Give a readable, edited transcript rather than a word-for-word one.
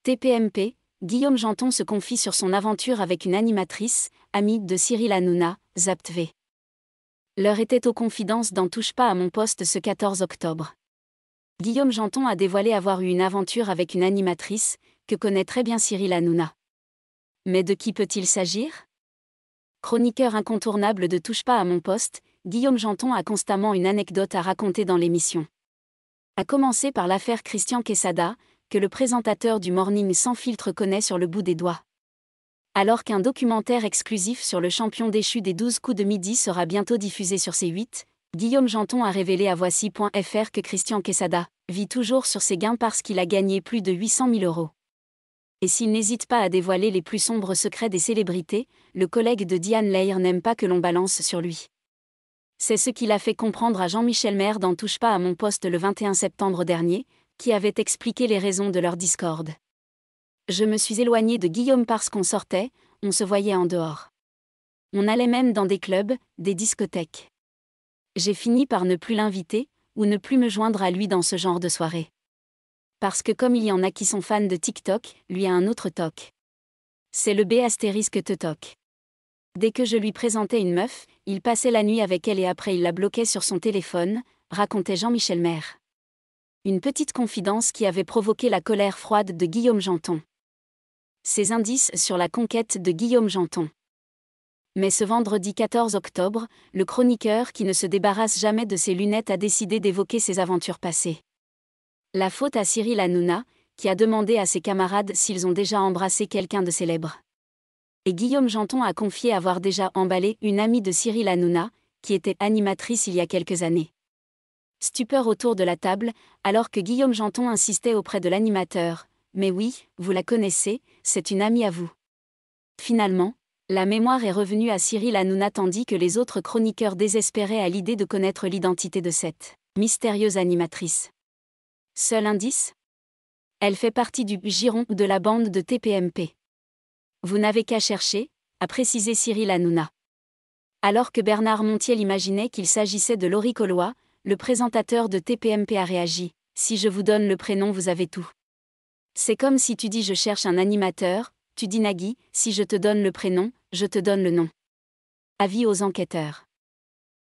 TPMP, Guillaume Janton se confie sur son aventure avec une animatrice, amie de Cyril Hanouna, Zap TV. L'heure était aux confidences dans Touche pas à mon poste ce 14 octobre. Guillaume Janton a dévoilé avoir eu une aventure avec une animatrice, que connaît très bien Cyril Hanouna. Mais de qui peut-il s'agir ? Chroniqueur incontournable de Touche pas à mon poste, Guillaume Janton a constamment une anecdote à raconter dans l'émission. A commencer par l'affaire Christian Quesada, que le présentateur du Morning sans filtre connaît sur le bout des doigts. Alors qu'un documentaire exclusif sur le champion déchu des 12 coups de midi sera bientôt diffusé sur C8, Guillaume Janton a révélé à Voici.fr que Christian Quesada vit toujours sur ses gains parce qu'il a gagné plus de 800 000 €. Et s'il n'hésite pas à dévoiler les plus sombres secrets des célébrités, le collègue de Diane Lair n'aime pas que l'on balance sur lui. C'est ce qu'il a fait comprendre à Jean-Michel Maire dans Touche pas à mon poste le 21 septembre dernier, qui avait expliqué les raisons de leur discorde. Je me suis éloignée de Guillaume parce qu'on sortait, on se voyait en dehors. On allait même dans des clubs, des discothèques. J'ai fini par ne plus l'inviter, ou ne plus me joindre à lui dans ce genre de soirée. Parce que comme il y en a qui sont fans de TikTok, lui a un autre toc. C'est le B*te toc. Dès que je lui présentais une meuf, il passait la nuit avec elle et après il la bloquait sur son téléphone, racontait Jean-Michel Maire. Une petite confidence qui avait provoqué la colère froide de Guillaume Janton. Ces indices sur la conquête de Guillaume Janton. Mais ce vendredi 14 octobre, le chroniqueur qui ne se débarrasse jamais de ses lunettes a décidé d'évoquer ses aventures passées. La faute à Cyril Hanouna, qui a demandé à ses camarades s'ils ont déjà embrassé quelqu'un de célèbre. Et Guillaume Janton a confié avoir déjà emballé une amie de Cyril Hanouna, qui était animatrice il y a quelques années. Stupeur autour de la table, alors que Guillaume Janton insistait auprès de l'animateur. « Mais oui, vous la connaissez, c'est une amie à vous. » Finalement, la mémoire est revenue à Cyril Hanouna tandis que les autres chroniqueurs désespéraient à l'idée de connaître l'identité de cette mystérieuse animatrice. Seul indice ? Elle fait partie du giron de la bande de TPMP. Vous n'avez qu'à chercher, a précisé Cyril Hanouna. Alors que Bernard Montiel imaginait qu'il s'agissait de Laurie Collois, le présentateur de TPMP a réagi. « Si je vous donne le prénom, vous avez tout. C'est comme si tu dis je cherche un animateur, tu dis Nagui, si je te donne le prénom, je te donne le nom. » Avis aux enquêteurs.